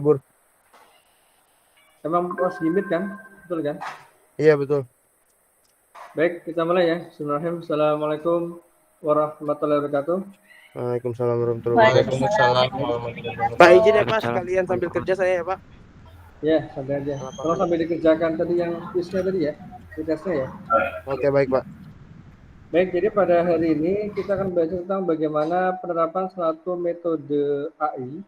libur. Emang pas limit kan? Betul kan? Iya, betul. Baik, kita mulai ya. Bismillahirrahmanirrahim. Assalamualaikum warahmatullahi wabarakatuh. Waalaikumsalam warahmatullahi wabarakatuh. Waalaikumsalam warahmatullahi Pak, wabarakatuh. izin ya Pak, sekalian sambil kerja saya ya Pak. Ya, santai aja. Tolong sambil dikerjakan tadi yang kuisnya tadi ya. Tugasnya ya. Oke, baik Pak. Baik, jadi pada hari ini kita akan belajar tentang bagaimana penerapan suatu metode AI,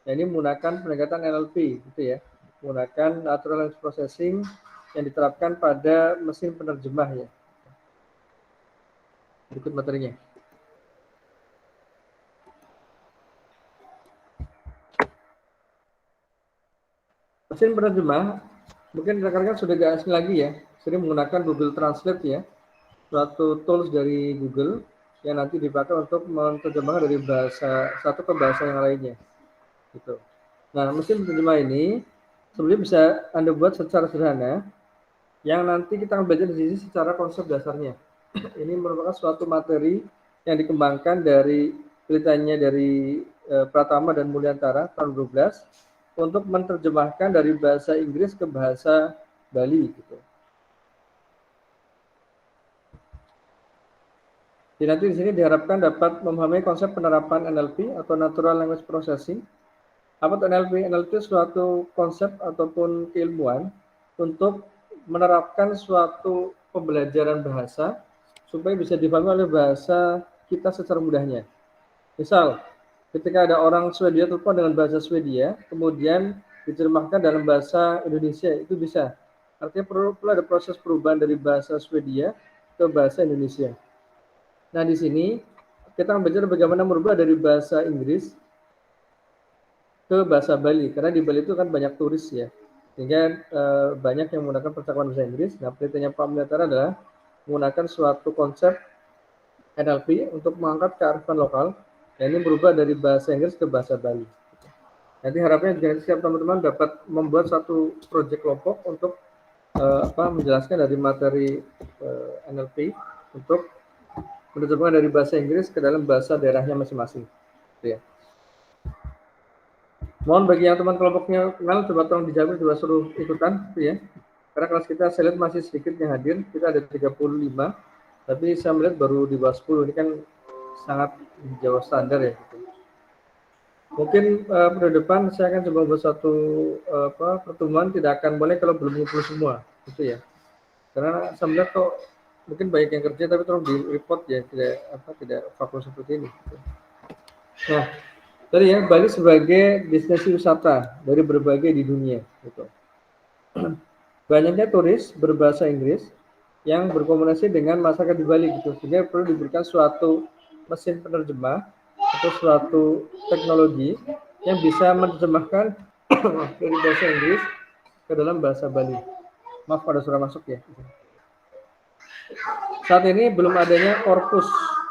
yakni menggunakan pendekatan NLP, gitu ya, menggunakan natural language processing yang diterapkan pada mesin penerjemah ya. Berikut materinya. Mesin penerjemah, mungkin rekan-rekan sudah gak asing lagi ya, sering menggunakan Google Translate ya, suatu tools dari Google yang nanti dipakai untuk menerjemahkan dari bahasa satu ke bahasa yang lainnya. Gitu. Nah, mesin penerjemah ini sebenarnya bisa Anda buat secara sederhana, yang nanti kita akan belajar di sini secara konsep dasarnya. Ini merupakan suatu materi yang dikembangkan dari penelitiannya dari Pratama dan Mulyantara tahun 2012 untuk menerjemahkan dari bahasa Inggris ke bahasa Bali. Gitu. Jadi nanti di sini diharapkan dapat memahami konsep penerapan NLP atau Natural Language Processing. Apa itu NLP? NLP suatu konsep ataupun keilmuan untuk menerapkan suatu pembelajaran bahasa supaya bisa dipahami oleh bahasa kita secara mudahnya. Misal, ketika ada orang Swedia telepon dengan bahasa Swedia, kemudian diterjemahkan dalam bahasa Indonesia, itu bisa. Artinya perlu ada proses perubahan dari bahasa Swedia ke bahasa Indonesia. Nah, di sini kita akan belajar bagaimana merubah dari bahasa Inggris ke bahasa Bali, karena di Bali itu kan banyak turis ya, sehingga banyak yang menggunakan percakapan bahasa Inggris. Nah, penelitiannya Pak Mulyantara adalah menggunakan suatu konsep NLP untuk mengangkat kearifan lokal, dan ini berubah dari bahasa Inggris ke bahasa Bali. Nanti harapannya juga setiap teman-teman dapat membuat satu proyek kelompok untuk menjelaskan dari materi NLP untuk menerjemahkan dari bahasa Inggris ke dalam bahasa daerahnya masing-masing. Ya. Mohon bagi yang teman kelompoknya kenal, coba tolong dijamin, coba suruh ikutan, ya. Karena kelas kita saya lihat masih sedikit yang hadir, kita ada 35, tapi saya melihat baru di bawah 10, ini kan sangat jauh standar ya. Mungkin pada depan saya akan coba buat satu pertemuan, tidak akan boleh kalau belum ngumpul semua, gitu ya. Karena saya melihat kok mungkin banyak yang kerja tapi tolong di report ya, tidak vakum seperti ini. Nah, tadi ya, Bali sebagai destinasi wisata dari berbagai di dunia, gitu. Banyaknya turis berbahasa Inggris yang berkomunikasi dengan masyarakat di Bali, gitu. Sehingga perlu diberikan suatu mesin penerjemah atau suatu teknologi yang bisa menerjemahkan dari bahasa Inggris ke dalam bahasa Bali. Maaf pada suara masuk ya. Saat ini belum adanya korpus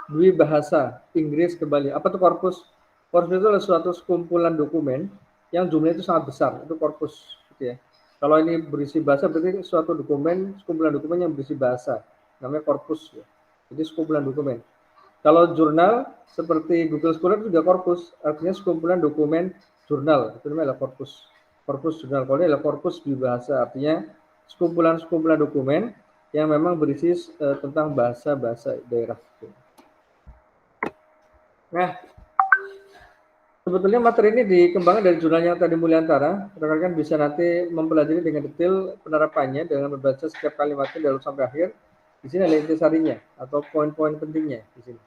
dwi bahasa Inggris ke Bali. Apa itu korpus? Korpus itu adalah suatu sekumpulan dokumen yang jumlahnya itu sangat besar. Itu korpus, gitu ya. Kalau ini berisi bahasa berarti suatu dokumen, sekumpulan dokumen yang berisi bahasa. Namanya korpus. Ya. Jadi sekumpulan dokumen. Kalau jurnal seperti Google Scholar itu juga korpus, artinya sekumpulan dokumen jurnal. Itu namanya adalah korpus. Korpus jurnal. Kalau ini adalah korpus dwi bahasa, artinya sekumpulan dokumen yang memang berisi tentang bahasa-bahasa daerah. Nah, sebetulnya materi ini dikembangkan dari jurnalnya tadi Mulyantara. Rekan-rekan bisa nanti mempelajari dengan detail penerapannya dengan membaca setiap kalimatnya dari sampai akhir. Di sini ada intisarinya atau poin-poin pentingnya di sini.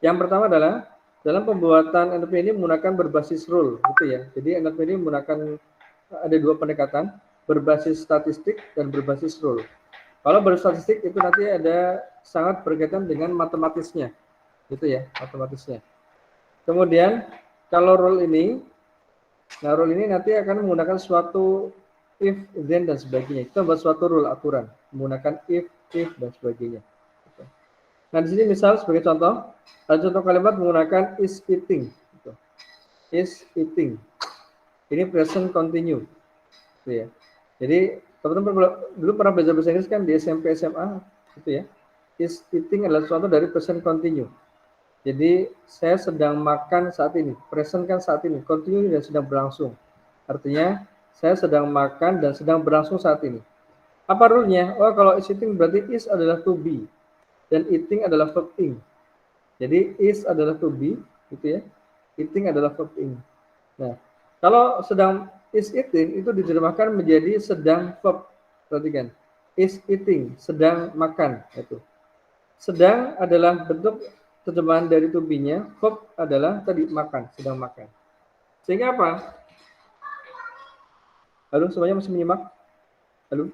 Yang pertama adalah dalam pembuatan NLP ini menggunakan berbasis rule, gitu ya. Jadi NLP ini menggunakan ada dua pendekatan, berbasis statistik dan berbasis rule. Kalau berstatistik itu nanti ada sangat berkaitan dengan matematisnya, gitu ya, matematisnya. Kemudian kalau rule ini nanti akan menggunakan suatu if, then dan sebagainya. Kita buat suatu rule aturan menggunakan if dan sebagainya. Nah di sini misal sebagai contoh, ada contoh kalimat menggunakan is eating, gitu. Is eating. Ini present continue, gitu ya. Jadi teman-teman dulu pernah belajar bahasa Inggris kan di SMP SMA, gitu ya. Is eating adalah suatu dari present continue. Jadi saya sedang makan saat ini, present kan saat ini, continue dan sedang berlangsung. Artinya saya sedang makan dan sedang berlangsung saat ini. Apa rule-nya? Oh, kalau is eating berarti is adalah to be dan eating adalah verb ing. Jadi is adalah to be, gitu ya. Eating adalah verb ing. Nah, kalau sedang is eating itu diterjemahkan menjadi sedang verb. Perhatikan. Is eating, sedang makan, itu. Sedang adalah bentuk terjemahan dari to be-nya, verb adalah tadi makan, sedang makan. Sehingga apa? Halo, semuanya masih menyimak? Halo?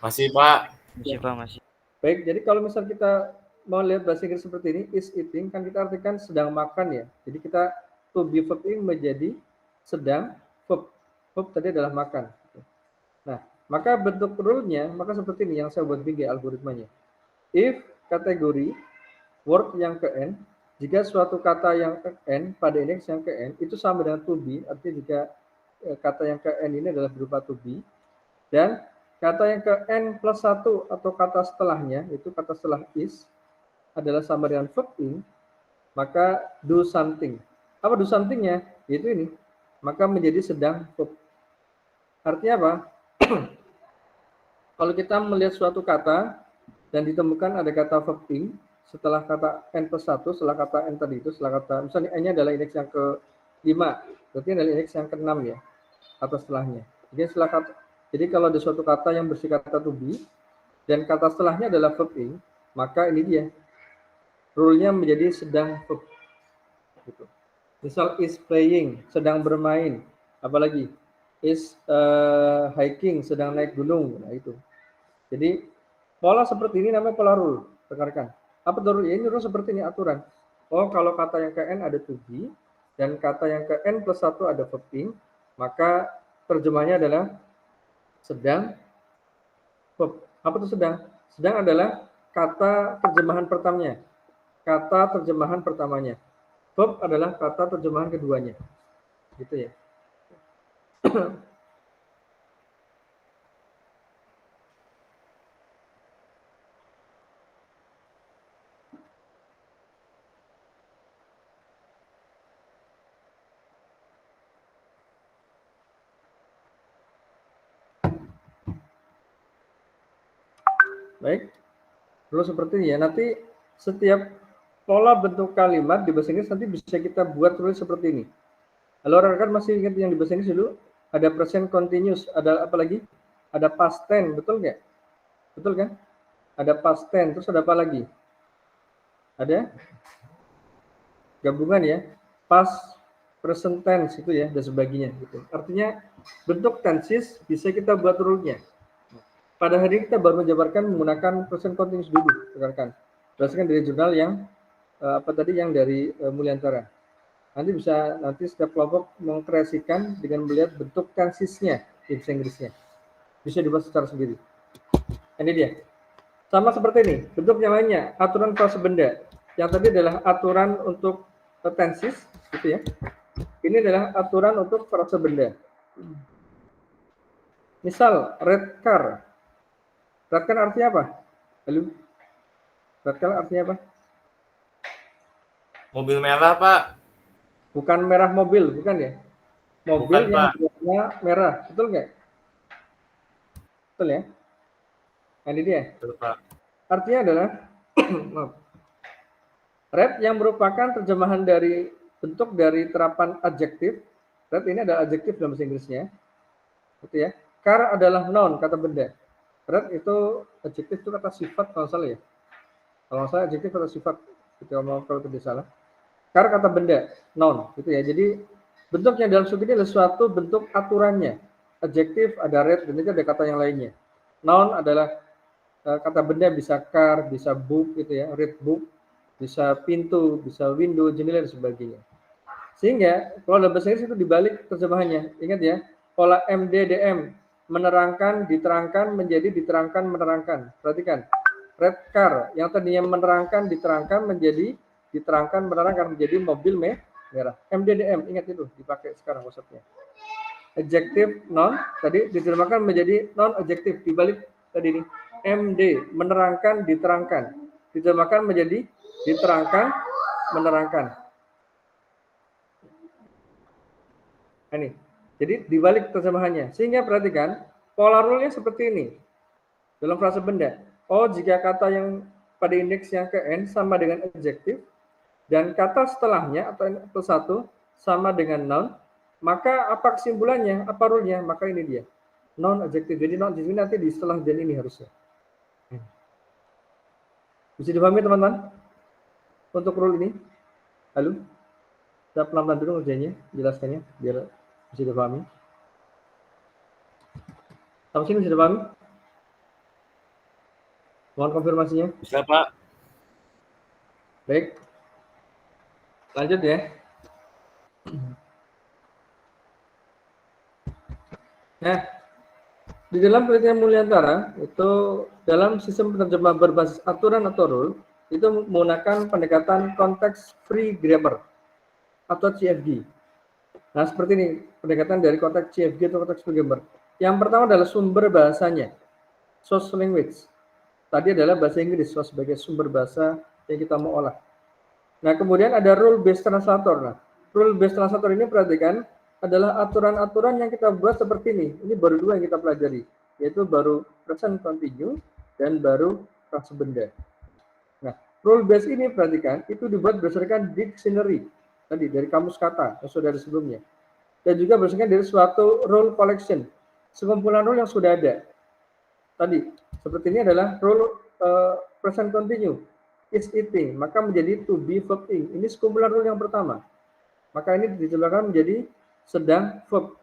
Masih, Pak. Masih Pak, masih. Baik, jadi kalau misal kita mau lihat bahasa Inggris seperti ini, is eating, kan kita artikan sedang makan ya. Jadi kita to be verb ing menjadi sedang, verb tadi adalah makan. Nah, maka bentuk rule-nya, maka seperti ini yang saya buat BG algoritmanya. If kategori word yang ke N, jika suatu kata yang ke N pada indeks yang ke N itu sama dengan to be, artinya jika kata yang ke N ini adalah berupa to be, dan kata yang ke N plus 1 atau kata setelahnya, itu kata setelah is, adalah sama dengan verb ing, maka do something. Apa do something-nya? Yaitu ini. Maka menjadi sedang verb. Artinya apa? Kalau kita melihat suatu kata dan ditemukan ada kata verb ing, setelah kata N plus 1, setelah kata N tadi itu, setelah kata, misalnya N-nya adalah indeks yang ke-5, berarti adalah indeks yang ke-6 ya, atau setelahnya. Jadi kalau ada suatu kata yang bersifat kata to be, dan kata setelahnya adalah verb ing, maka ini dia. Rule-nya menjadi sedang verb. Gitu. Misal is playing, sedang bermain. Apalagi? Is hiking, sedang naik gunung. Nah itu. Jadi pola seperti ini namanya pola rule, rekan-rekan. Apa rule? Ini rule seperti ini aturan. Oh, kalau kata yang ke N ada to be, dan kata yang ke N plus 1 ada verb ing, maka terjemahnya adalah sedang verb. Apa itu sedang? Sedang adalah kata terjemahan pertamanya. Kata terjemahan pertamanya. Verb adalah kata terjemahan keduanya. Gitu ya. Baik, terus seperti ini ya. Nanti setiap pola bentuk kalimat di bahasa Inggris nanti bisa kita buat tulis seperti ini. Halo rekan-rekan, masih ingat yang di bahasa Inggris dulu? Ada present continuous, ada apa lagi? Ada past tense, betul nggak? Betul kan? Ada past tense, terus ada apa lagi? Ada gabungan ya, past, present tense itu ya, dan sebagainya. Gitu. Artinya bentuk tenses bisa kita buat rule-nya. Pada hari ini kita baru menjabarkan menggunakan present continuous dulu, rekan-rekan. Berdasarkan dari jurnal yang yang dari Mulyantara. Nanti setiap kelompok mengkreasikan dengan melihat bentuk tensesnya di bahasa Inggrisnya. Bisa dibuat secara sendiri. Ini dia. Sama seperti ini, bentuk yang lainnya, aturan frase benda. Yang tadi adalah aturan untuk tenses, gitu ya. Ini adalah aturan untuk frase benda. Misal, red car. Red car artinya apa? Halo? Red car artinya apa? Mobil merah, Pak. Bukan merah mobil, bukan ya? Mobil Bukan, yang Pak. warna merah, betul nggak? Betul ya? Nah, ini dia. Betul, Pak. Artinya adalah red yang merupakan terjemahan dari bentuk dari terapan adjektif. Red ini adalah adjektif dalam bahasa Inggrisnya. Gitu ya. Car adalah noun, kata benda. Red itu adjektif itu kata sifat kalau salah ya. Kalau salah adjektif kata sifat. Gitu, kalau tidak salah. Car kata benda, noun, gitu ya. Jadi bentuknya dalam sub ini adalah suatu bentuk aturannya. Adjektif ada red, dan itu ada kata yang lainnya. Noun adalah kata benda, bisa car, bisa book, gitu ya, read book, bisa pintu, bisa window, jendela dan sebagainya. Sehingga kalau dalam bahasa Inggris itu dibalik terjemahannya. Ingat ya, pola MDDM, menerangkan, diterangkan, menjadi diterangkan, menerangkan. Perhatikan, red car yang tadinya menerangkan, diterangkan, menjadi diterangkan, menerangkan, menjadi mobil merah. MDDM, ingat itu, dipakai sekarang konsepnya. Adjektif noun tadi diterjemahkan menjadi non adjektif, dibalik tadi ini. MD, menerangkan, diterangkan. Diterjemahkan menjadi diterangkan, menerangkan. Nah, ini. Jadi dibalik terjemahannya. Sehingga perhatikan, pola rule-nya seperti ini. Dalam frase benda. Oh, jika kata yang pada indeksnya ke N sama dengan adjektif, dan kata setelahnya atau N plus 1 sama dengan noun, maka apa kesimpulannya, apa rule-nya? Maka ini dia. Non adjektif. Jadi non adjektif nanti di setelah dan ini harusnya. Bisa dipahami teman-teman? Untuk rule ini? Halo? Saya pelan-pelan dulu ngerjainnya, jelaskannya, biar bisa dipahami. Sampai sini bisa dipahami? Mohon konfirmasinya. Bisa, Pak. Baik. Lanjut ya. Nah, di dalam penelitian Mulyantara, itu dalam sistem penerjemah berbasis aturan atau rule, itu menggunakan pendekatan konteks free grammar atau CFG. Nah, seperti ini pendekatan dari konteks CFG atau konteks free grammar. Yang pertama adalah sumber bahasanya, source language. Tadi adalah bahasa Inggris sebagai sumber bahasa yang kita mau olah. Nah, kemudian ada rule based translator. Nah, rule based translator ini perhatikan adalah aturan-aturan yang kita buat seperti ini. Ini baru dua yang kita pelajari, yaitu baru present continue dan baru frase benda. Nah, rule based ini perhatikan itu dibuat berdasarkan dictionary tadi dari kamus kata yang sudah ada sebelumnya, dan juga berdasarkan dari suatu rule collection, sekumpulan rule yang sudah ada. Tadi seperti ini adalah rule present continue, is eating, maka menjadi to be verb ing. Ini sekumpulan rule yang pertama. Maka ini diterjemahkan menjadi sedang verb.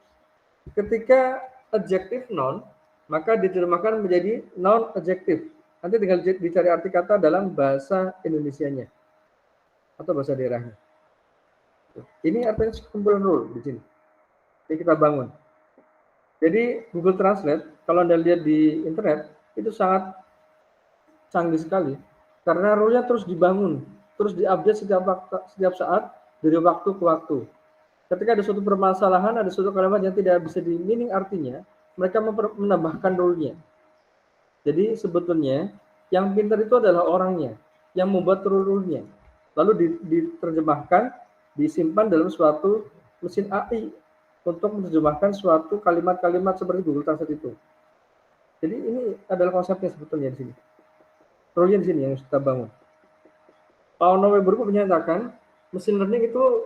Ketika adjective noun, maka diterjemahkan menjadi noun adjective. Nanti tinggal dicari arti kata dalam bahasa Indonesianya atau bahasa daerahnya. Ini artinya sekumpulan rule di sini. Jadi kita bangun. Jadi Google Translate, kalau Anda lihat di internet, itu sangat canggih sekali. Karena rule-nya terus dibangun, terus diupdate setiap saat, dari waktu ke waktu. Ketika ada suatu permasalahan, ada suatu kalimat yang tidak bisa di meaning artinya, mereka menambahkan rule-nya. Jadi sebetulnya, yang pintar itu adalah orangnya, yang membuat rule-nya. Lalu diterjemahkan, disimpan dalam suatu mesin AI, untuk menerjemahkan suatu kalimat-kalimat seperti Google Translate itu. Jadi ini adalah konsepnya sebetulnya di sini. Rule-nya di sini yang kita bangun. Pak Nowe Buruk menyatakan mesin learning itu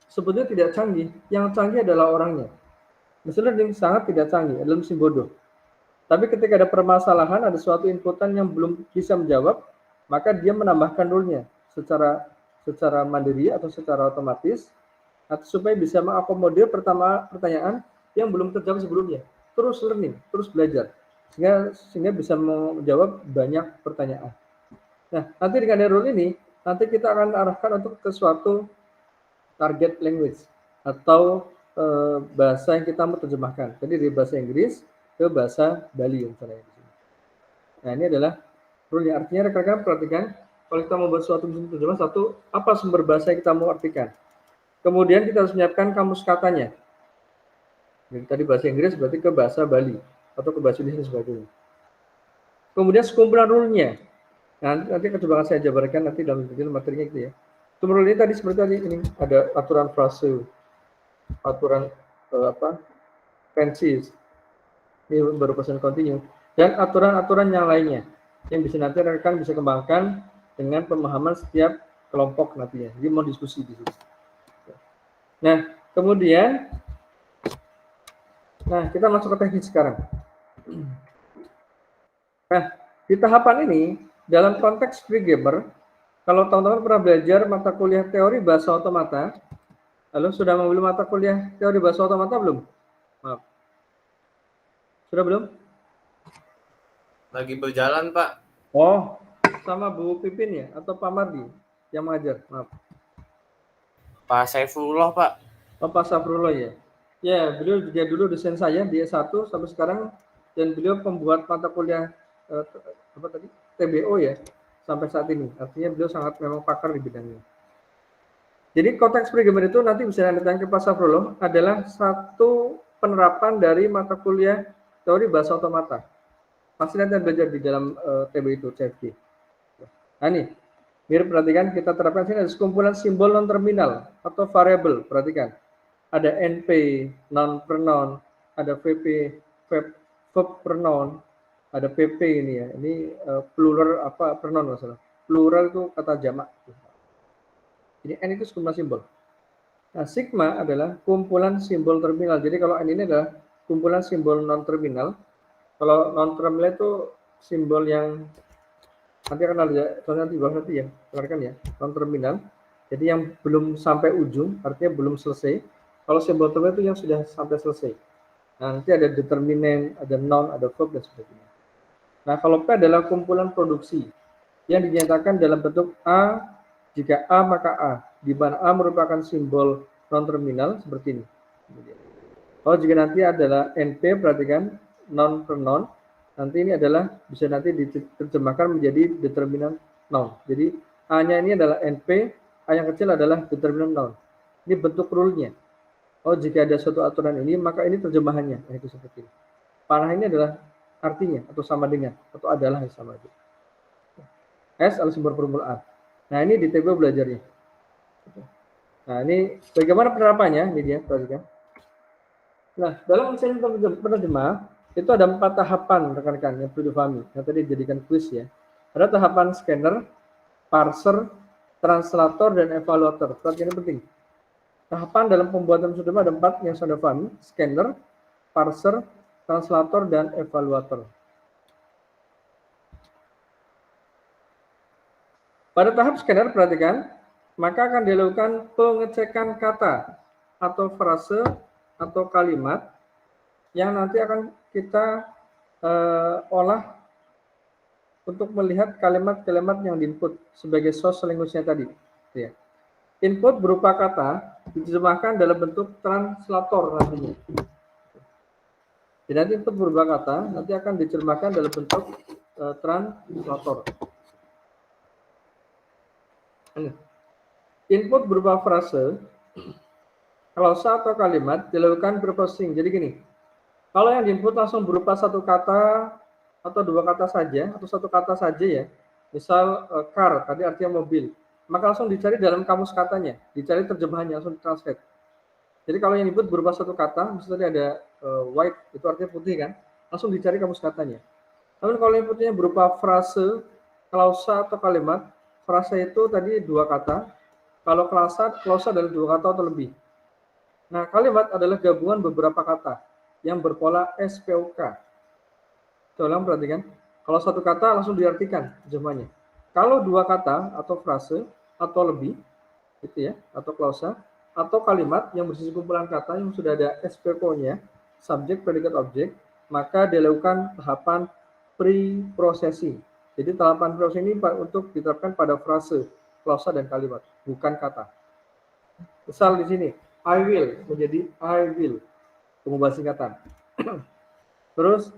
sebetulnya tidak canggih. Yang canggih adalah orangnya. Mesin learning sangat tidak canggih, adalah mesin bodoh. Tapi ketika ada permasalahan, ada suatu inputan yang belum bisa menjawab, maka dia menambahkan rule-nya secara mandiri atau secara otomatis, atau supaya bisa mengakomodir pertanyaan yang belum terjawab sebelumnya. Terus learning, terus belajar, sehingga bisa menjawab banyak pertanyaan. Nah, nanti dengan rule ini, nanti kita akan arahkan untuk ke suatu target language atau bahasa yang kita mau terjemahkan. Jadi dari bahasa Inggris ke bahasa Bali misalnya. Nah, ini adalah rule yang artinya rekan-rekan perhatikan, kalau kita mau buat suatu terjemah, satu, apa sumber bahasa yang kita mau artikan. Kemudian kita harus menyiapkan kamus katanya. Jadi tadi bahasa Inggris berarti ke bahasa Bali atau ke bahasa Indonesia sebagainya. Kemudian sekumpulan rule-nya. Nah, nanti coba saya jabarkan nanti dalam detail materinya gitu ya. Sumber rule ini tadi seperti tadi ini ada aturan frase, aturan tenses, ini baru present continue, dan aturan-aturan yang lainnya yang bisa nanti rekan bisa kembangkan dengan pemahaman setiap kelompok nantinya. Jadi mau diskusi di sini. Nah, kemudian, kita masuk ke teknik sekarang. Nah, di tahapan ini, dalam konteks free grammar, kalau teman-teman pernah belajar mata kuliah teori bahasa otomata, lalu sudah mengambil mata kuliah teori bahasa otomata belum? Maaf. Sudah belum? Lagi berjalan, Pak. Oh, sama Bu Pipin ya? Atau Pak Mardi yang mengajar? Maaf. Pak Saifullah, Pak. Oh, Pak Safrullah ya. Ya, beliau juga dulu dosen saya di S1 sampai sekarang, dan beliau pembuat mata kuliah TBO ya sampai saat ini. Artinya beliau sangat memang pakar di bidangnya. Jadi konteks free grammar itu nanti bisa Anda tanya ke Pak Safrullah adalah satu penerapan dari mata kuliah teori bahasa otomata. Pasti nanti belajar di dalam TB itu CFG. Nah ini, mirip perhatikan kita terapkan sini ada sekumpulan simbol non terminal atau variabel. Perhatikan. ada NP, noun pronoun, ada VP, verb pronoun, ada PP ini ya. Ini plural apa pronoun masalah. Plural itu kata jamak. Ini N itu sejumlah simbol. Nah, sigma adalah kumpulan simbol terminal. Jadi kalau N ini adalah kumpulan simbol non terminal. Kalau non terminal itu simbol yang nanti akan ada soalnya di bawah nanti ya, dengarkan ya, non terminal. Jadi yang belum sampai ujung, artinya belum selesai. Kalau simbol terminal itu yang sudah sampai selesai. Nah, nanti ada determinant, ada noun, ada verb dan sebagainya. Nah, kalau P adalah kumpulan produksi yang dinyatakan dalam bentuk A. Jika A maka A, di mana A merupakan simbol non terminal seperti ini. Kalau jika nanti adalah NP, perhatikan non pronoun. Nanti ini adalah bisa nanti diterjemahkan menjadi determinant noun. Jadi A-nya ini adalah NP, A yang kecil adalah determinant noun. Ini bentuk rule-nya. Oh, jika ada suatu aturan ini, maka ini terjemahannya. Nah, itu seperti ini. Panah ini adalah artinya, atau sama dengan, atau adalah yang sama. S adalah simbol permulaan. Nah, ini di table belajarnya. Nah, ini bagaimana penerapannya? Ini dia, perhatikan. Nah, dalam mesin penerjemah, itu ada 4 tahapan rekan-rekan yang perlu dipahami. Yang tadi dijadikan kuis ya. Ada tahapan scanner, parser, translator, dan evaluator. Perhatikan ini penting. Tahapan dalam pembuatan penerjemah ada 4 yang sudah pahami. Scanner, parser, translator, dan evaluator. Pada tahap scanner, perhatikan, maka akan dilakukan pengecekan kata atau frase atau kalimat yang nanti akan kita olah untuk melihat kalimat-kalimat yang diinput sebagai source language-nya tadi. Ya. Input berupa kata diterjemahkan dalam bentuk translator nantinya. Jadi nanti input berupa kata nanti akan diterjemahkan dalam bentuk translator. Input berupa frase, klausa atau kalimat dilakukan preprocessing. Jadi gini, kalau yang diinput langsung berupa satu kata atau dua kata saja, atau satu kata saja ya, misal car, tadi artinya mobil, maka langsung dicari dalam kamus katanya, dicari terjemahannya, langsung ditranslate. Jadi kalau yang diinput berupa satu kata, misalnya ada white, itu artinya putih kan, langsung dicari kamus katanya. Namun kalau inputnya berupa frase, klausa atau kalimat, frase itu tadi dua kata, kalau klausa adalah dua kata atau lebih. Nah, kalimat adalah gabungan beberapa kata yang berpola SPOK. Tolong perhatikan, kalau satu kata langsung diartikan terjemahnya. Kalau dua kata atau frase atau lebih, gitu ya, atau klausa, atau kalimat yang berisi kumpulan kata yang sudah ada SPOK-nya, subjek, predikat, objek, maka dilakukan tahapan pre-processing. Jadi tahapan pre-processing ini untuk diterapkan pada frase, klausa, dan kalimat, bukan kata. Misal di sini, I will menjadi I will, pengubah singkatan. Terus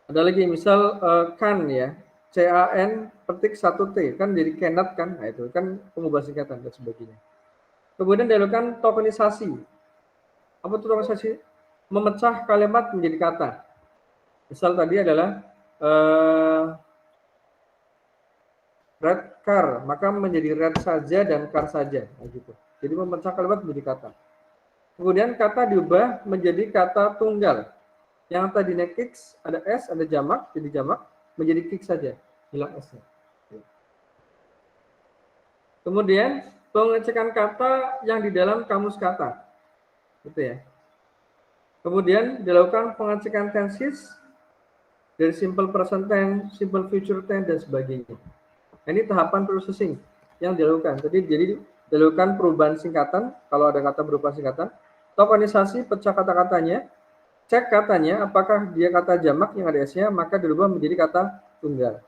ada lagi misal can ya, CAN petik 1T kan jadi cannot kan, nah itu kan pengubah singkatan dan sebagainya. Kemudian dilakukan tokenisasi. Apa itu tokenisasi? Memecah kalimat menjadi kata. Misal tadi adalah red car, maka menjadi red saja dan car saja, nah gitu. Jadi memecah kalimat menjadi kata. Kemudian kata diubah menjadi kata tunggal. Yang tadinya kicks, ada S, ada jamak, jadi jamak, menjadi kick saja, hilang S-nya. Kemudian pengecekan kata yang di dalam kamus kata. Gitu ya. Kemudian dilakukan pengecekan tenses dari simple present tense, simple future tense, dan sebagainya. Ini tahapan processing yang dilakukan. Jadi dilakukan perubahan singkatan, kalau ada kata berupa singkatan, tokenisasi, pecah kata-katanya, cek katanya, apakah dia kata jamak yang ada S-nya, maka dirubah menjadi kata tunggal.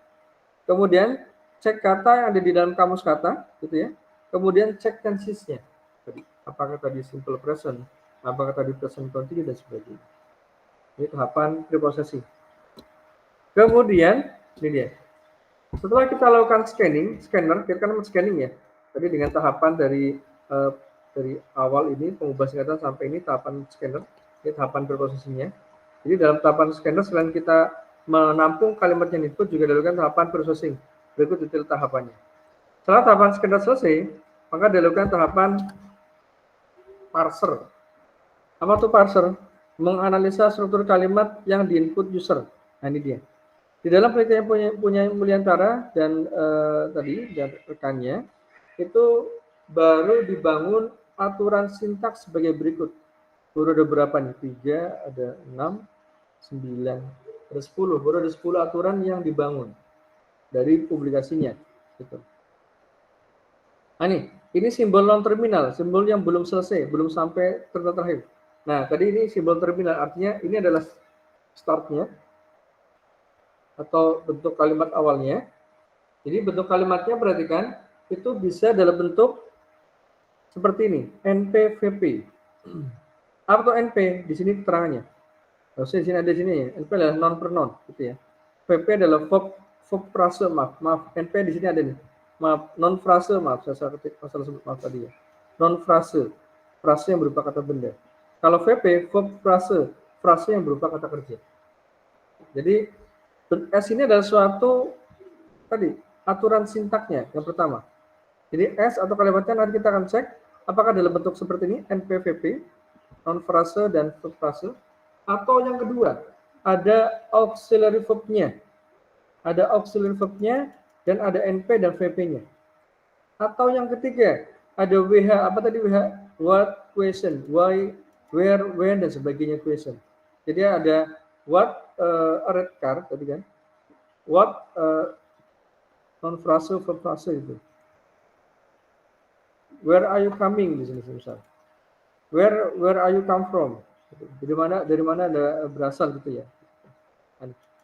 Kemudian cek kata yang ada di dalam kamus kata, gitu ya. Kemudian cek tensesnya, apakah tadi simple present, apakah tadi present continuous, dan sebagainya. Ini tahapan preprocessing. Kemudian, ini dia. Setelah kita lakukan scanner, kita kan scanning ya. Tadi dengan tahapan dari awal ini, pengubah singkatan sampai ini tahapan scanner, ini tahapan preprocessingnya. Jadi dalam tahapan scanner, selain kita menampung kalimat yang input, juga dilakukan tahapan processing. Berikut detail tahapannya. Setelah tahapan scanner selesai, maka dilakukan tahapan parser. Apa tuh parser? Menganalisa struktur kalimat yang diinput user. Nah ini dia. Di dalam penelitian punya Mulyantara dan tadi dan rekannya itu baru dibangun aturan sintaks sebagai berikut. Baru ada berapa nih? 3, ada 6, 9, ada 10. Baru ada 10 aturan yang dibangun dari publikasinya. Gitu. Nah ini simbol non terminal, simbol yang belum selesai, belum sampai kata terakhir. Nah tadi ini simbol terminal, artinya ini adalah startnya atau bentuk kalimat awalnya. Jadi bentuk kalimatnya perhatikan itu bisa dalam bentuk seperti ini, NP-VP. Apa tuh NP? Di sini keterangannya. Harusnya di sini ada di sini ya. NP adalah non pronoun gitu ya. VP adalah verb frase, maaf. NP di sini ada nih. Maaf, non frase, maaf, saya salah ketik, masalah sebut maaf tadi ya. Non frase, frase yang berupa kata benda. Kalau VP, verb frase, frase yang berupa kata kerja. Jadi S ini adalah suatu tadi aturan sintaknya yang pertama. Jadi S atau kalimatnya nanti kita akan cek apakah dalam bentuk seperti ini NP-VP, non frase dan verb frase, atau yang kedua ada auxiliary verb-nya. Ada auxiliary verb-nya dan ada NP dan VP-nya. Atau yang ketiga, ada WH, apa tadi WH? What, question, why, where, when, dan sebagainya question. Jadi ada what, a red car, tadi kan? What, non frase, verb frase itu. Where are you coming di sini misal. Where are you come from? Dari mana ada berasal gitu ya.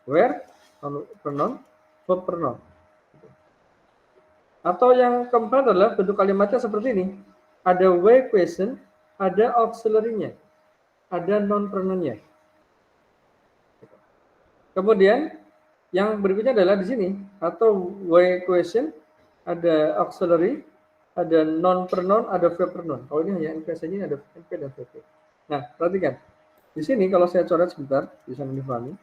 Where, pronoun, verb pronoun. Atau yang keempat adalah bentuk kalimatnya seperti ini. Ada why question, ada auxiliary-nya, ada non pronoun-nya. Kemudian yang berikutnya adalah di sini atau why question, ada auxiliary, ada non pronoun, ada verb pronoun. Kalau ini hanya NP saja, ini ada NP dan VP. Nah, perhatikan. Di sini kalau saya coret sebentar, bisa difahami.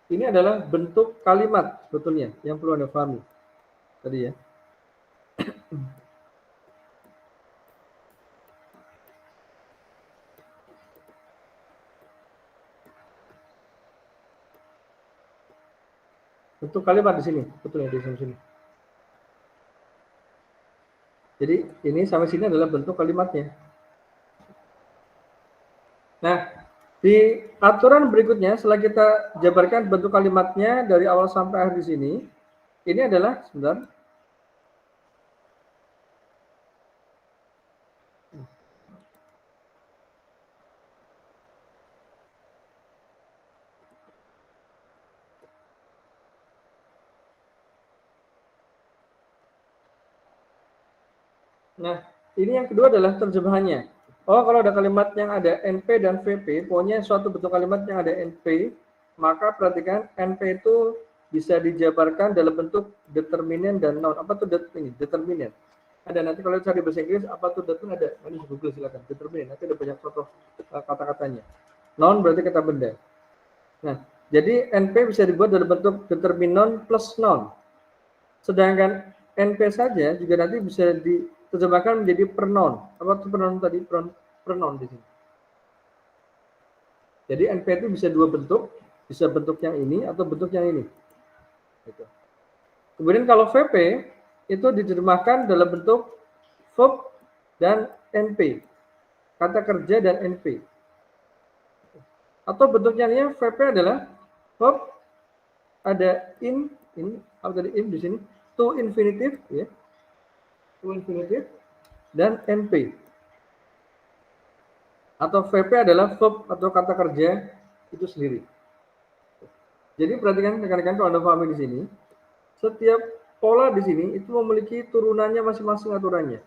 Ini adalah bentuk kalimat sebetulnya yang perlu Anda pahami. Tadi ya. Bentuk kalimat di sini, betulnya di sini. Jadi ini sampai sini adalah bentuk kalimatnya. Nah, di aturan berikutnya setelah kita jabarkan bentuk kalimatnya dari awal sampai akhir di sini, ini adalah sebentar. Nah, ini yang kedua adalah terjemahannya. Oh, kalau ada kalimat yang ada NP dan VP, pokoknya suatu bentuk kalimat yang ada NP, maka perhatikan NP itu bisa dijabarkan dalam bentuk determinant dan noun. Apa tuh determinant? Ada nanti kalau cari bahasa Inggris, apa tuh determinant ada. Nanti Google silakan. Determinant, nanti ada banyak contoh kata-katanya. Noun berarti kata benda. Nah, jadi NP bisa dibuat dalam bentuk determinant plus noun. Sedangkan NP saja juga nanti bisa diterjemahkan menjadi pronoun. Apa itu pronoun tadi? Pronoun di sini. Jadi NP itu bisa dua bentuk, bisa bentuk yang ini atau bentuk yang ini. Gitu. Kemudian kalau VP itu diterjemahkan dalam bentuk verb dan NP, kata kerja dan NP. Atau bentuknya ini VP adalah verb, ada in apa tadi in di sini, to infinitive, ya, to infinitive, dan NP. Atau VP adalah verb atau kata kerja itu sendiri. Jadi perhatikan rekan-rekan kalau Anda pahami di sini, setiap pola di sini itu memiliki turunannya masing-masing aturannya.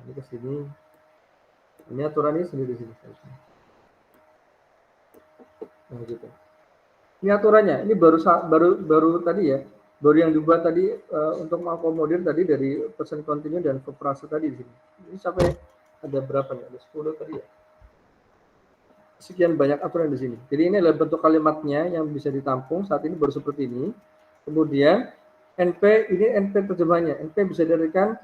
Ini ke sini, ini aturan ini sendiri di sini. Nah, gitu. Ini aturannya. Ini baru tadi ya. Baru yang dibuat tadi untuk mengakomodir tadi dari present continue dan verb tadi di sini. Ini sampai ada berapa nih? Ada 10 tadi ya. sekian banyak aturan di sini. Jadi ini adalah bentuk kalimatnya yang bisa ditampung saat ini baru seperti ini. Kemudian NP ini NP terjemahannya. NP bisa diberikan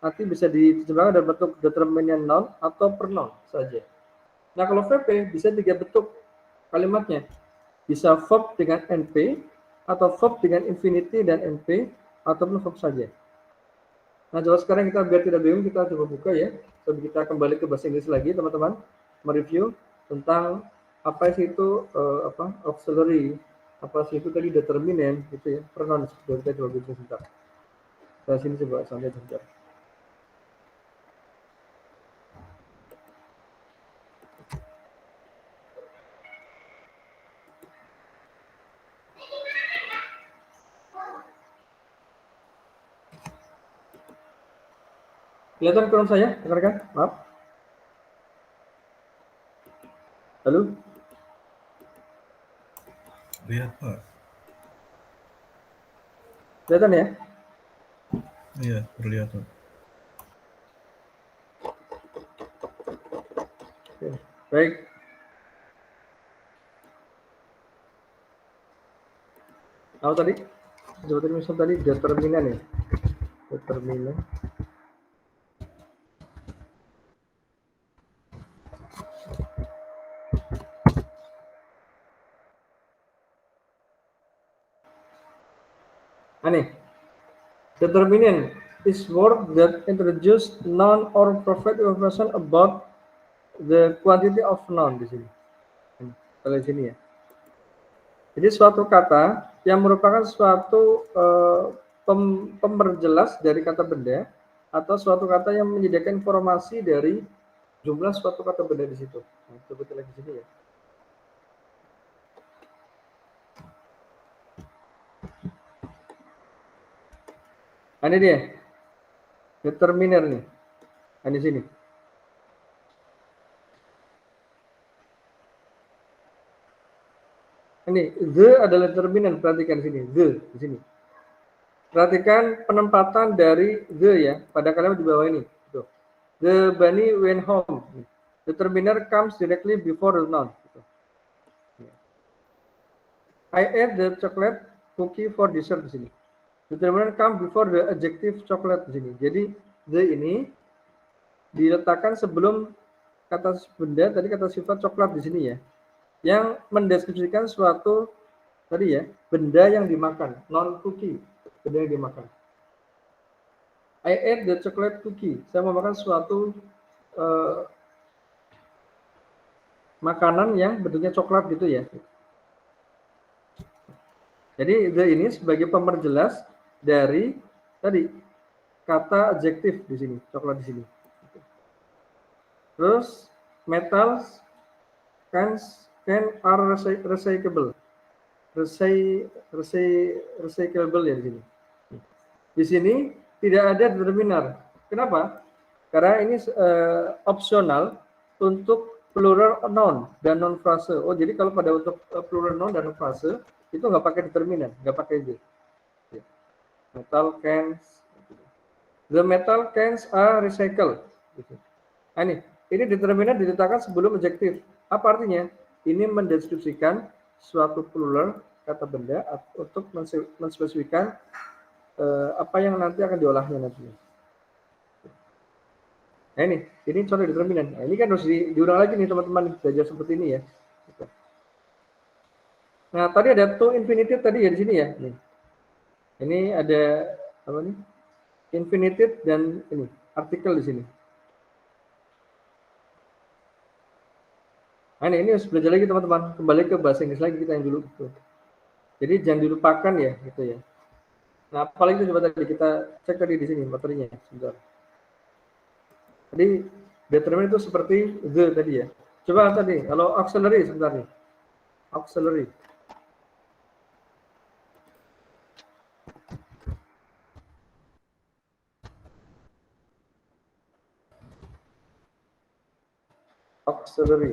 nanti bisa diterjemahkan dalam bentuk determinan noun atau pronoun saja. Nah kalau VP bisa 3 bentuk kalimatnya. Bisa verb dengan NP atau verb dengan infinity dan NP ataupun verb saja. Nah, coba sekarang kita biar tidak bingung, kita coba buka ya. Coba kita kembali ke bahasa Inggris lagi, teman-teman. Mereview tentang apa sih itu auxiliary, apa sih itu tadi determinant, gitu ya. Pronoun. Kita coba bicara sebentar. Saya sini coba sampai sebentar. Kelihatan kurang saya, rekan-rekan? Maaf. Halo? Lihat Pak. Kelihatan ya? Iya, terlihat Pak. Oke. Baik. Apa tadi? Coba tadi misal tadi determinan ya. Determinan. Aneh. Determinant is word that introduce noun or provide information about the quantity of noun di sini. Kalau di sini ya. Jadi suatu kata yang merupakan suatu pemerjelas dari kata benda atau suatu kata yang menyediakan informasi dari jumlah suatu kata benda di situ. Nah, coba kita lihat di sini ya. Nah, ini dia. Determiner nih. Nah, di sini. Ini the adalah determinan, perhatikan sini, the di sini. Perhatikan penempatan dari the ya pada kalimat di bawah ini. Tuh. The bunny went home. Determiner comes directly before the noun. I ate the chocolate cookie for dessert di sini. Determiner come before the adjective chocolate di sini. Jadi the ini diletakkan sebelum kata benda, tadi kata sifat coklat di sini ya, yang mendeskripsikan suatu tadi ya benda yang dimakan, non cookie, benda yang dimakan. I ate the chocolate cookie. Saya memakan suatu makanan yang bentuknya coklat gitu ya. Jadi the ini sebagai pemerjelas dari tadi kata adjektif di sini, coklat di sini. Terus metals can are recyclable. Recyclable ya di sini. Di sini tidak ada determiner. Kenapa? Karena ini opsional untuk plural noun dan non frase. Oh, jadi kalau pada untuk plural noun dan non frase itu nggak pakai determinan, nggak pakai the. Metal cans. The metal cans are recycled. Nah, ini determinan diletakkan sebelum adjektif. Apa artinya? Ini mendeskripsikan suatu plural kata benda untuk menspesifikan apa yang nanti akan diolahnya nanti. Nah ini contoh determinan. Nah, ini kan harus diulang lagi nih teman-teman belajar seperti ini ya. Nah tadi ada to infinitive tadi ya di sini ya. Nih. Ini ada apa nih? Infinitive dan ini artikel di sini. Nah ini harus belajar lagi teman-teman. Kembali ke bahasa Inggris lagi kita yang dulu. Gitu. Jadi jangan dilupakan ya gitu ya. Nah apalagi itu coba tadi kita cek tadi di sini materinya. Sebentar. Tadi determinan itu seperti the tadi ya. Coba tadi kalau auxiliary sebentar nih. Auxiliary. Auxiliary.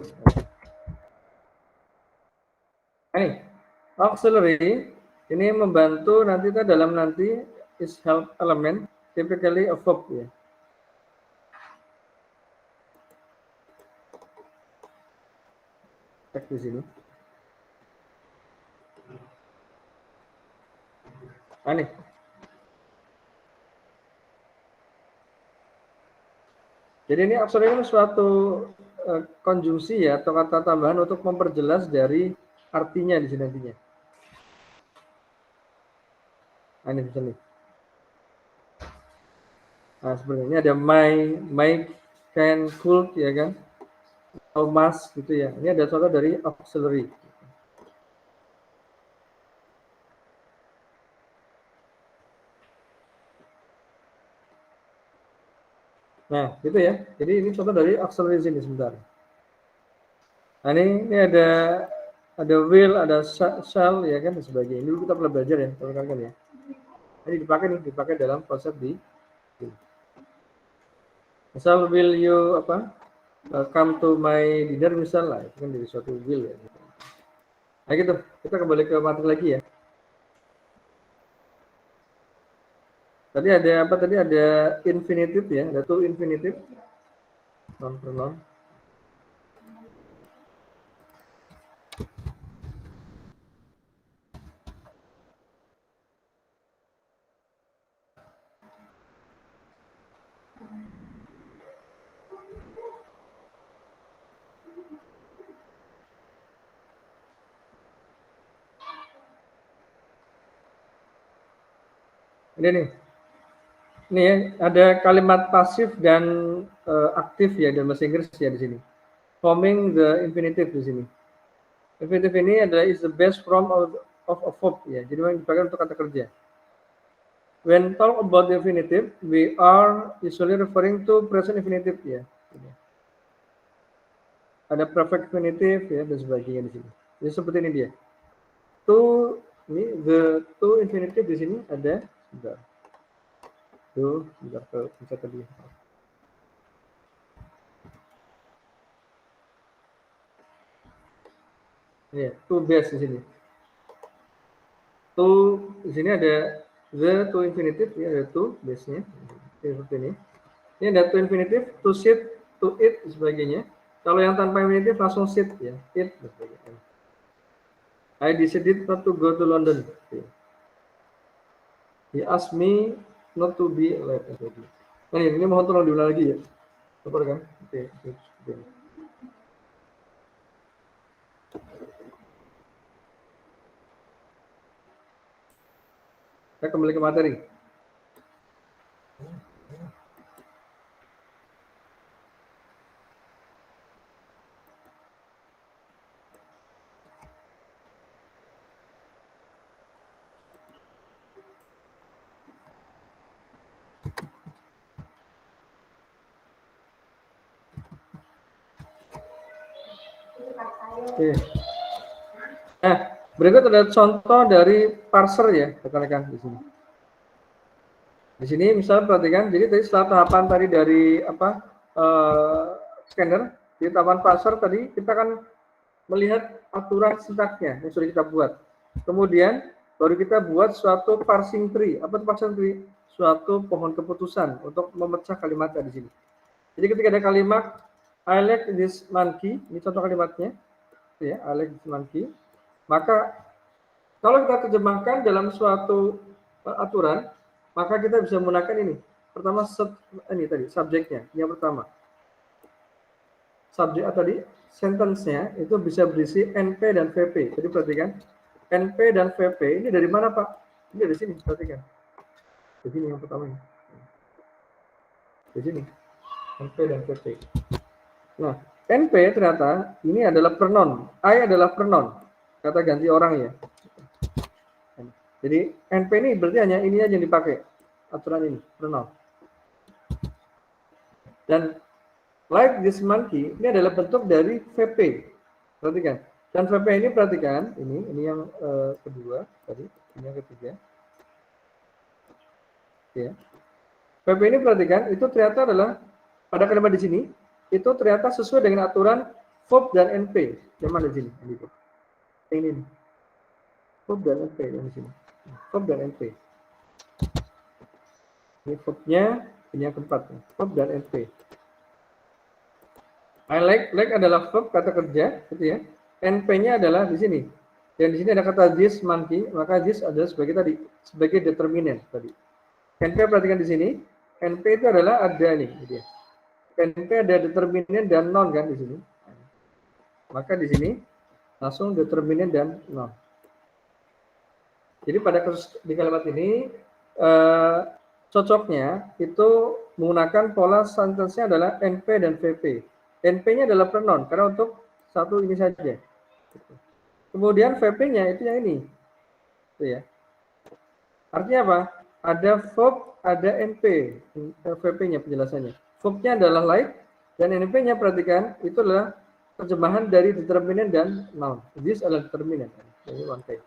Ini auxiliary ini membantu nanti kita dalam nanti is help element typically a verb ya. cek di sini. Nih. Jadi ini auxiliary ini suatu konjungsi ya atau kata tambahan untuk memperjelas dari artinya di sini nantinya. Ini di sini. Nah, sebenarnya ini ada my, can, could ya kan, atau must gitu ya. Ini ada contoh dari auxiliary. Nah, gitu ya. Jadi ini contoh dari auxiliary sini sebentar. Nah, ini ada will, ada shall ya kan dan sebagainya. Ini kita pernah belajar ya, teman-teman ya. Ini dipakai dalam konsep di misal will you come to my dinner misal lah, itu kan dari suatu will ya. Nah gitu, kita kembali ke materi lagi ya. Tadi ada infinitive ya, ada to infinitive, non pronoun. Ini nih. Ini ya, ada kalimat pasif dan aktif ya dalam bahasa Inggris ya di sini. Forming the infinitive di sini. Infinitive ini adalah is the best form of a verb ya. Jadi memang dipakai untuk kata kerja. When talk about the infinitive, we are usually referring to present infinitive ya. Ada perfect infinitive ya dan sebagainya di sini. Jadi seperti ini dia. The to infinitive di sini ada sebentar ke bisa tadi. Ya, to base di sini. To di sini ada the to infinitive ya, ada to base-nya seperti ini. Ini ada to infinitive, to sit, to eat dan sebagainya. Kalau yang tanpa infinitive langsung sit ya, eat dan sebagainya. I decided not to go to London. He asked me not to be late. Nah, ini mohon tolong diulang lagi ya. Betul kan? Oke. Kita kembali ke materi. Oke. Nah, berikut ada contoh dari parser ya, rekan-rekan di sini. Di sini misalnya perhatikan, jadi tadi setelah tahapan tadi dari scanner, di tahapan parser tadi kita akan melihat aturan sintaksnya yang sudah kita buat. Kemudian baru kita buat suatu parsing tree. Apa itu parsing tree? Suatu pohon keputusan untuk memecah kalimatnya di sini. Jadi ketika ada kalimat I like this monkey, ini contoh kalimatnya, ya, I like this monkey. Maka kalau kita terjemahkan dalam suatu aturan, maka kita bisa menggunakan ini. Pertama ini tadi subjeknya, yang pertama. Subjek tadi sentence-nya itu bisa berisi NP dan VP. Jadi perhatikan, NP dan VP ini dari mana, Pak? Ini dari sini, perhatikan. Di sini yang pertama. Di sini. NP dan VP. Nah, NP ternyata ini adalah pronoun. I adalah pronoun. Kata ganti orang ya. Jadi NP ini berarti hanya ini aja yang dipakai. Aturan ini, pronoun. Dan like this monkey, ini adalah bentuk dari VP. Perhatikan. Dan VP ini perhatikan, ini yang kedua tadi, ini yang ketiga. Ya. VP ini perhatikan, itu ternyata adalah pada kalimat di sini, itu ternyata sesuai dengan aturan verb dan NP. Yang mana di sini? Ini. Verb dan NP yang di sini. Verb dan NP. Ini verbnya, ini yang keempat. Verb dan NP. I like adalah verb kata kerja, gitu ya. NP-nya adalah di sini. Dan di sini ada kata this monkey, maka this adalah sebagai determinan tadi. NP perhatikan di sini, NP itu adalah ada nih, gitu ya. NP ada determinan dan non kan di sini. Maka di sini langsung determinan dan non. Jadi pada di kalimat ini cocoknya itu menggunakan pola sentence-nya adalah NP dan VP. NP-nya adalah pronoun karena untuk satu ini saja. Kemudian VP-nya itu yang ini. Itu ya. Artinya apa? Ada verb, ada NP. VP-nya penjelasannya. Verb-nya adalah like dan NP-nya perhatikan itu adalah terjemahan dari determinant dan noun. This adalah determinant. Ini one thing.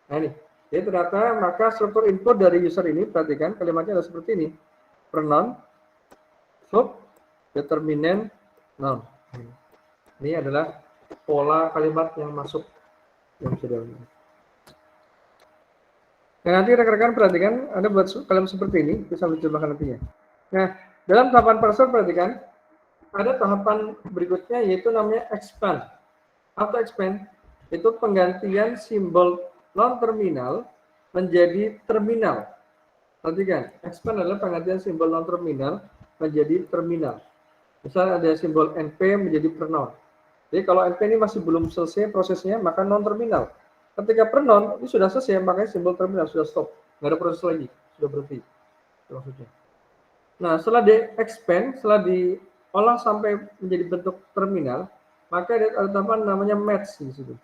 Nah ini. Jadi ternyata maka struktur input dari user ini perhatikan kalimatnya adalah seperti ini. Pronoun, verb, determinant, noun. Ini adalah pola kalimat yang masuk yang sudah. Nah, nanti rekan-rekan perhatikan Anda buat kalimat seperti ini bisa diterjemahkan nantinya. Nah, dalam tahapan parser perhatikan ada tahapan berikutnya yaitu namanya expand. Atau expand itu penggantian simbol non terminal menjadi terminal. Perhatikan, expand adalah penggantian simbol non terminal menjadi terminal. Misalnya ada simbol NP menjadi pronoun. Jadi kalau NP ini masih belum selesai prosesnya, maka non terminal. Ketika pronoun ini sudah selesai, makanya simbol terminal sudah stop, nggak ada proses lagi, sudah berhenti. Maksudnya. Nah, setelah di expand, setelah diolah sampai menjadi bentuk terminal, maka ada tambahan namanya match di situ.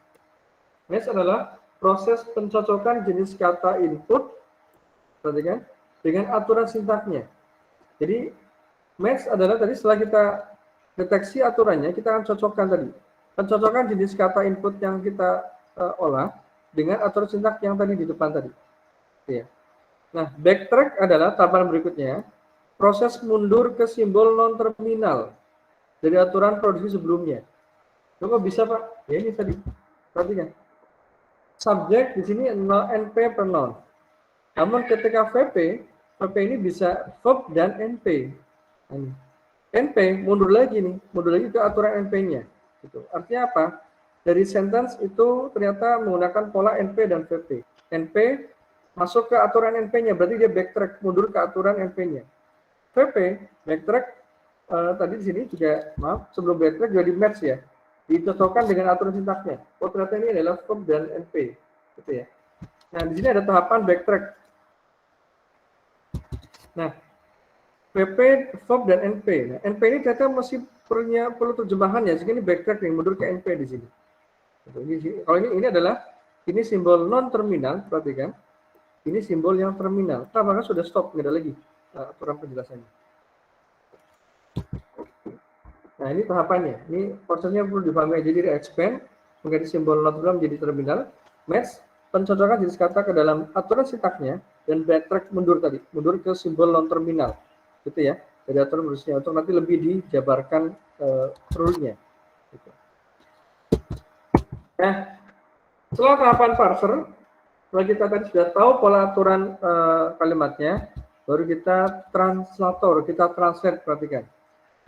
Match adalah proses pencocokan jenis kata input, perhatikan, dengan aturan sintaknya. Jadi match adalah tadi setelah kita deteksi aturannya, kita akan cocokkan tadi. Pencocokan jenis kata input yang kita olah dengan aturan sintak yang tadi di depan tadi. Ya. Nah, backtrack adalah tahapan berikutnya, proses mundur ke simbol non terminal dari aturan produksi sebelumnya. Kok bisa Pak? Ya ini tadi. Perhatikan. Subjek di sini NP pronoun. Namun ketika VP ini bisa verb dan NP. NP mundur lagi nih, mundur lagi ke aturan NP-nya. Gitu. Artinya apa? Dari sentence itu ternyata menggunakan pola NP dan VP. NP masuk ke aturan NP-nya, berarti dia backtrack, mundur ke aturan NP-nya. VP backtrack tadi di sini juga, maaf, sebelum backtrack juga di match ya, dicocokkan dengan aturan sintaknya. Oh ternyata ini adalah verb dan NP, gitu ya. Nah di sini ada tahapan backtrack. Nah VP, verb dan NP. Nah, NP ini ternyata masih perlu terjemahan ya, sehingga ini backtrack nih, mundur ke NP di sini. Kalau ini adalah ini simbol non terminal, perhatikan. Ini simbol yang terminal. Maka sudah stop, nggak ada lagi aturan penjelasannya. Nah ini tahapannya. Ini prosesnya perlu dipahami. Jadi expand mengganti simbol non terminal menjadi terminal. Match pencocokan jenis kata ke dalam aturan sintaknya dan backtrack mundur tadi, mundur ke simbol non terminal, gitu ya. Dari aturan produksinya untuk nanti lebih dijabarkan rule-nya. Gitu. Nah, setelah tahapan parser, setelah kita tadi sudah tahu pola aturan kalimatnya, baru kita translator, kita translate, perhatikan.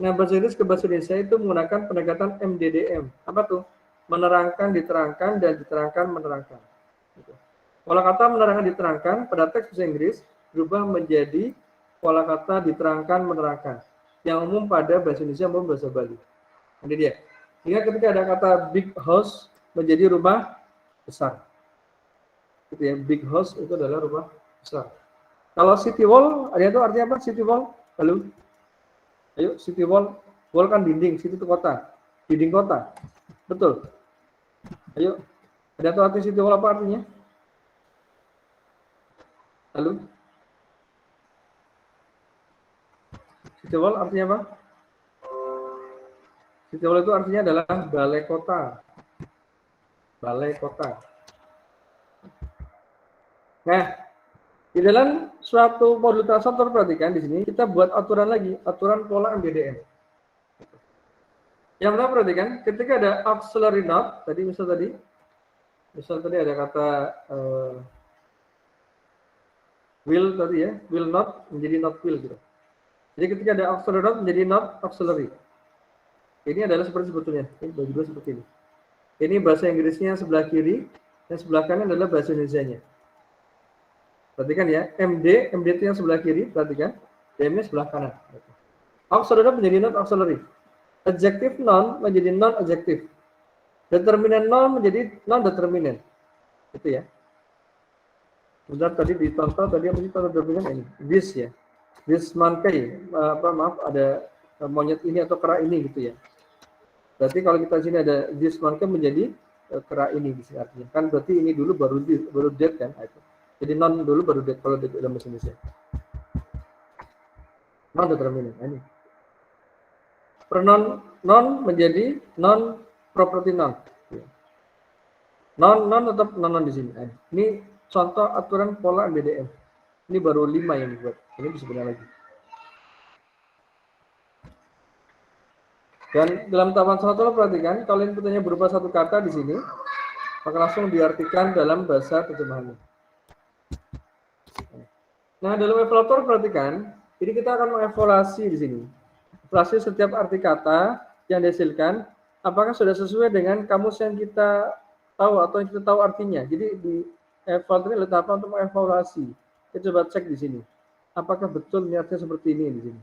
Nah, bahasa Inggris ke bahasa Indonesia itu menggunakan pendekatan MDDM. Apa tuh? Menerangkan, diterangkan, dan diterangkan, menerangkan. Gitu. Pola kata menerangkan, diterangkan pada teks bahasa Inggris berubah menjadi pola kata diterangkan, menerangkan. Yang umum pada bahasa Indonesia maupun bahasa Bali. Ini dia. Sehingga ketika ada kata big house menjadi rumah besar. Gitu ya, big house itu adalah rumah besar. Kalau city wall, ada itu artinya apa? City wall? Halo? Ayo, city wall. Wall kan dinding, city itu kota. Dinding kota. Betul. Ayo. Ada tahu arti city wall apa artinya? Halo? City wall artinya apa? City wall itu artinya adalah balai kota. Balai kota. Nah, di dalam suatu modul translator perhatikan di sini kita buat aturan lagi, aturan pola MDDM. Yang pertama perhatikan, ketika ada auxiliary not, misal tadi ada kata will tadi ya, will not menjadi not will gitu. Jadi ketika ada auxiliary not menjadi not auxiliary. Ini adalah seperti sebetulnya, ini bagi dua seperti ini. Ini bahasa Inggrisnya sebelah kiri, yang sebelah kanan adalah bahasa Indonesianya. Perhatikan ya, MD itu yang sebelah kiri, perhatikan. DM-nya sebelah kanan. Auxiliary menjadi non auxiliary. Adjective noun menjadi non adjective. Determinant noun menjadi non determinant. Itu ya. Bentar tadi ditonton tadi apa sih determinant ini? This ya. This monkey, maaf ada monyet ini atau kera ini gitu ya. Berarti kalau kita sini ada this monkey menjadi kera ini di sini artinya. Kan berarti ini dulu baru dead kan? Itu. Jadi non dulu baru dead kalau dalam bahasa Indonesia. Non determinant ini. Pronoun non menjadi non property noun. Non tetap non di sini. Ini contoh aturan pola BDM. Ini baru 5 yang dibuat. Ini bisa benar lagi. Dan dalam tahapan 1 perhatikan, kalau inputnya berupa satu kata di sini, maka langsung diartikan dalam bahasa terjemahannya. Nah, dalam evaluator perhatikan, ini kita akan mengevaluasi di sini. Evaluasi setiap arti kata yang dihasilkan, apakah sudah sesuai dengan kamus yang kita tahu atau yang kita tahu artinya. Jadi di evaluator ini adalah tahapan untuk mengevaluasi. Kita coba cek di sini. Apakah betul niatnya seperti ini di sini.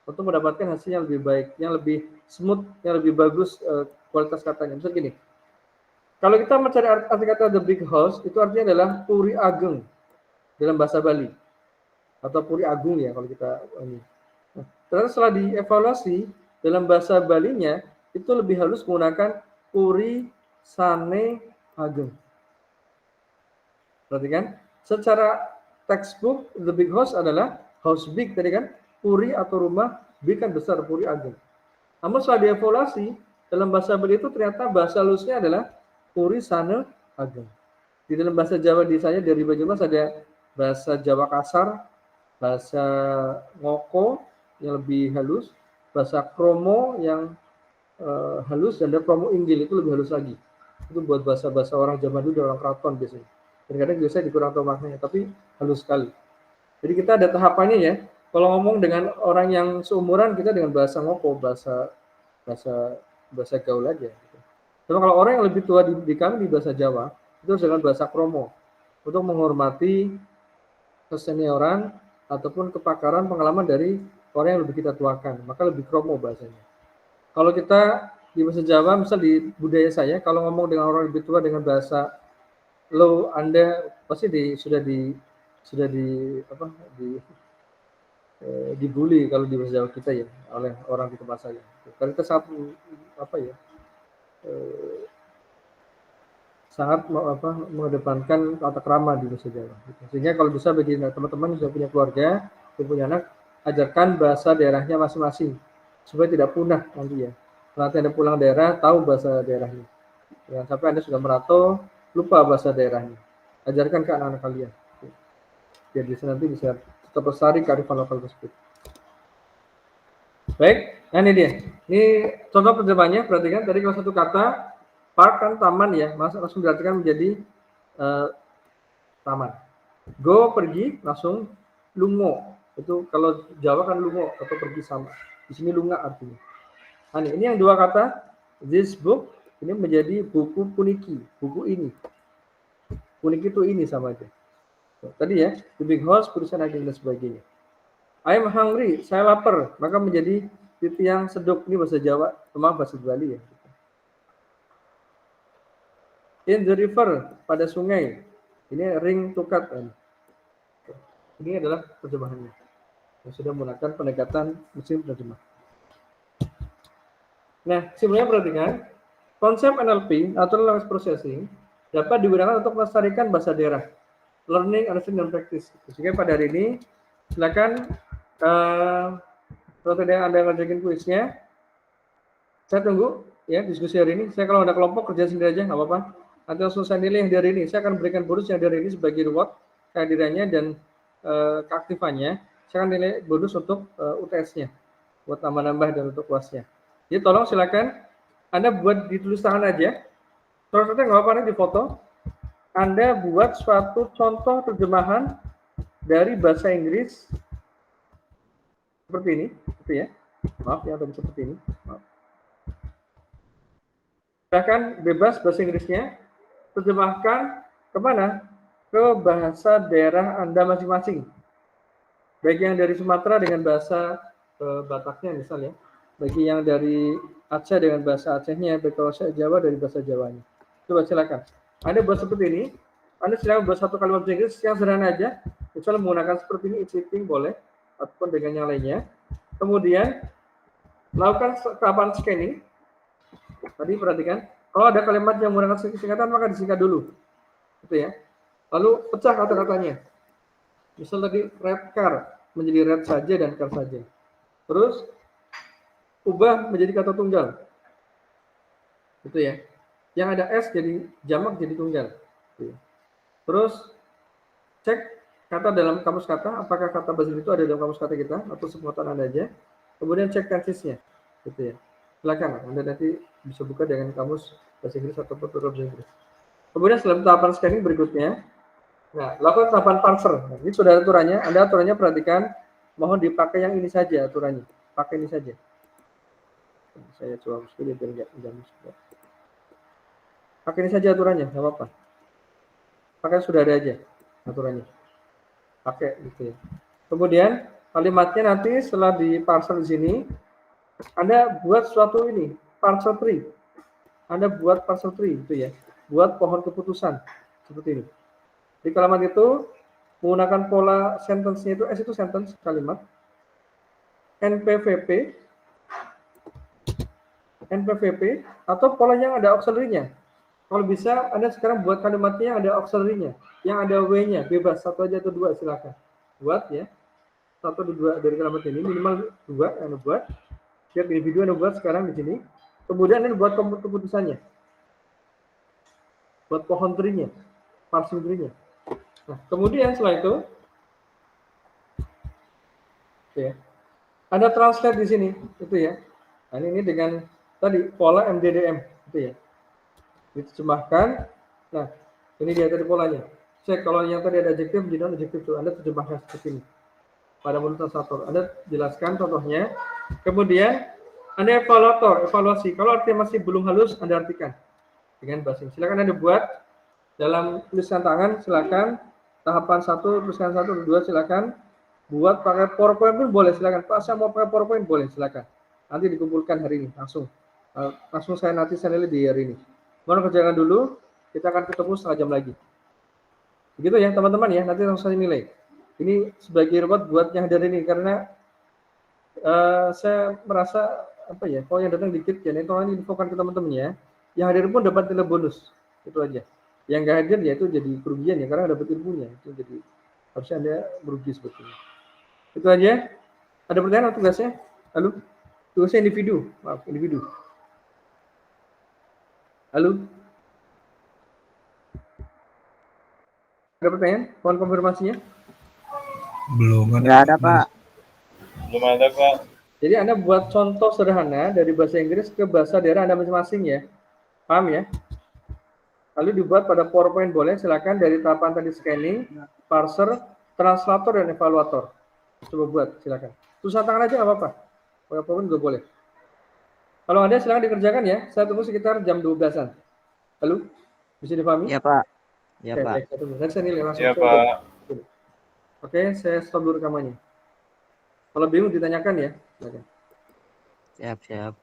Untuk mendapatkan hasil yang lebih baik, yang lebih smooth, yang lebih bagus kualitas katanya. Misalnya gini. Kalau kita mencari arti kata the big house, itu artinya adalah Puri Ageng dalam bahasa Bali. Atau Puri Agung ya kalau kita ini. Nah, ternyata setelah dievaluasi dalam bahasa Balinya itu lebih halus menggunakan Puri Sane Ageng. Perhatikan, secara textbook the big house adalah house big tadi kan, Puri atau rumah, big kan besar, Puri Ageng. Namun setelah dievaluasi dalam bahasa Bali itu ternyata bahasa halusnya adalah Puri Sane Ageng. Di dalam bahasa Jawa di saya dari Banyumas ada bahasa Jawa kasar, bahasa ngoko yang lebih halus, bahasa kromo yang halus, dan ada kromo inggil itu lebih halus lagi. Itu buat bahasa-bahasa orang zaman dulu, orang keraton biasanya. Kadang-kadang biasanya dikurang tahu maknanya, tapi halus sekali. Jadi kita ada tahapannya ya. Kalau ngomong dengan orang yang seumuran kita dengan bahasa ngoko, bahasa gaul aja. Tapi kalau orang yang lebih tua di kami di bahasa Jawa, itu dengan bahasa kromo untuk menghormati kesenioran ataupun kepakaran pengalaman dari orang yang lebih kita tuakan, maka lebih kromo bahasanya. Kalau kita di bahasa Jawa, misal di budaya saya, kalau ngomong dengan orang lebih tua dengan bahasa lo, Anda pasti dibully kalau di bahasa Jawa kita ya oleh orang di tempat saya. Karena kita sangat mengedepankan tata krama di bahasa Jawa. Sehingga kalau bisa bagi teman-teman yang sudah punya keluarga, sudah punya anak, ajarkan bahasa daerahnya masing-masing supaya tidak punah nanti ya. Nanti Anda pulang daerah tahu bahasa daerahnya. Jangan sampai Anda sudah merantau lupa bahasa daerahnya. Ajarkan ke anak-anak kalian. Biar bisa nanti bisa tetap lestari kearifan lokal tersebut. Baik, nah ini dia. Ini contoh penjelasannya, perhatikan tadi kalau satu kata park kan taman ya, langsung diartikan menjadi taman. Go pergi langsung lungo. Itu kalau Jawa kan lungo atau pergi sama. Di sini lunga artinya. Nah, ini yang dua kata this book ini menjadi buku puniki, buku ini. Puniki itu ini sama aja. Tadi ya, the big house, tulisan ageng dan sebagainya. I am hungry, saya lapar, maka menjadi titiang seduk, ini bahasa Jawa, maaf bahasa Bali ya. In the river, pada sungai, ini ring to cut. Ini adalah terjemahannya. Yang sudah menggunakan pendekatan mesin terjemah. Nah, sebenarnya perhatikan, konsep NLP, Natural Language Processing, dapat digunakan untuk melestarikan bahasa daerah. Learning, understanding, dan practice. Sehingga pada hari ini, silakan kalau tidak Anda ngerjain kuisnya, saya tunggu ya diskusi hari ini. Saya kalau ada kelompok kerja sendiri aja, nggak apa-apa. Nanti langsung saya nilai yang dari ini. Saya akan berikan bonus yang dari ini sebagai reward kehadirannya dan keaktifannya. Saya akan nilai bonus untuk UTS-nya, buat nambah-nambah dan untuk UAS-nya. Jadi tolong silakan Anda buat ditulis tangan aja. Terus nggak apa-apa nih di foto. Anda buat suatu contoh terjemahan dari bahasa Inggris seperti ini, gitu ya. Maaf ya, tadi seperti ini. Maaf. Silakan bebas bahasa Inggrisnya, terjemahkan kemana? Ke bahasa daerah Anda masing-masing. Baik yang dari Sumatera dengan bahasa Bataknya misalnya, bagi yang dari Aceh dengan bahasa Acehnya, baik kalau saya Jawa dari bahasa Jawanya. Coba silakan. Anda buat seperti ini, Anda silakan buat satu kalimat bahasa Inggris yang sederhana aja, misalnya menggunakan seperti ini, it's eating boleh, ataupun dengan yang lainnya. Kemudian, lakukan tahapan scanning. Tadi perhatikan, kalau ada kalimat yang menggunakan singkatan, maka disingkat dulu. Gitu ya. Lalu pecah kata-katanya. Misal tadi red car menjadi red saja dan car saja. Terus ubah menjadi kata tunggal. Gitu ya. Yang ada S jadi jamak jadi tunggal. Gitu ya. Terus cek kata dalam kamus kata, apakah kata bahasa Inggris itu ada dalam kamus kata kita atau sepengetahuan Anda aja. Kemudian cek tensesnya. Gitu ya. Silakan Anda nanti bisa buka dengan kamus bahasa Inggris atau tutur bahasa Inggris. Kemudian setelah tahapan scanning berikutnya, nah, lakukan tahapan parser. Nah, ini sudah aturannya. Anda aturannya perhatikan. Mohon dipakai yang ini saja aturannya. Pakai ini saja. Saya coba hapus dulu biar nggak mengganggu. Pakai ini saja aturannya, nggak apa-apa. Pakai sudah ada aja aturannya. Pakai gitu ya. Kemudian kalimatnya nanti setelah di parser di sini, Anda buat suatu ini, parser tree. Anda buat parser tree itu ya. Buat pohon keputusan seperti ini. Di kalimat itu menggunakan pola sentence-nya itu, S itu sentence kalimat, NPVP, atau pola yang ada auxiliary-nya. Kalau bisa, Anda sekarang buat kalimatnya yang ada auxiliary-nya, yang ada W-nya, bebas, satu aja atau dua, silakan. Buat ya, satu atau dua dari kalimat ini, minimal dua yang Anda buat. Setiap individu Anda buat sekarang di sini. Kemudian Anda buat keputusannya. Buat pohon tree-nya, parsing tree-nya. Nah, kemudian setelah itu, ya, Anda translate di sini, itu ya. Nah, ini dengan tadi pola MDDM, itu ya. Diterjemahkan. Nah, ini dia tadi polanya. Cek kalau yang tadi ada adjektif, jadi adjektif itu Anda terjemahkan seperti ini. Pada menurut translator, Anda jelaskan contohnya. Kemudian Anda evaluasi. Kalau artinya masih belum halus, Anda artikan dengan bahasa Inggris. Silakan Anda buat dalam tulisan tangan, silakan. Tahapan 1, tulisan 1, 2, silakan. Buat pakai PowerPoint pun boleh, silakan. Pak, saya mau pakai PowerPoint, boleh, silakan. Nanti dikumpulkan hari ini, langsung. Langsung saya nanti nilai di hari ini. Mohon kerjakan dulu, kita akan ketemu setengah jam lagi. Begitu ya, teman-teman ya, nanti langsung saya nilai. Ini sebagai reward buat yang hadir ini, karena saya merasa, kalau yang datang dikit, ya, ini tolong infokan ke teman-teman ya. Yang hadir pun dapat nilai bonus, itu aja. Yang nggak hadir ya itu jadi kerugian ya, karena dapat ilmunya, itu jadi harusnya Anda merugi sebetulnya. Itu aja. Ada pertanyaan atau tugasnya? Halo? Tugasnya individu. Maaf, individu. Halo? Ada pertanyaan? Mohon konfirmasinya. Belum ada. Nggak ada, Pak. Belum ada, Pak. Jadi Anda buat contoh sederhana dari bahasa Inggris ke bahasa daerah Anda masing-masing ya. Paham ya? Lalu dibuat pada PowerPoint boleh, silakan dari tahapan tadi scanning, parser, translator, dan evaluator. Coba buat, silakan. Tulisan tangan aja nggak apa-apa. PowerPoint juga boleh. Kalau ada silakan dikerjakan ya. Saya tunggu sekitar jam 12-an. Halo? Bisa dipahami? Iya, Pak. Iya, Oke, Pak. baik, saya tunggu. Nanti saya nilai langsung. Iya, Pak. Oke, saya stop dulu rekamannya. Kalau bingung ditanyakan ya. Silakan. Siap, siap.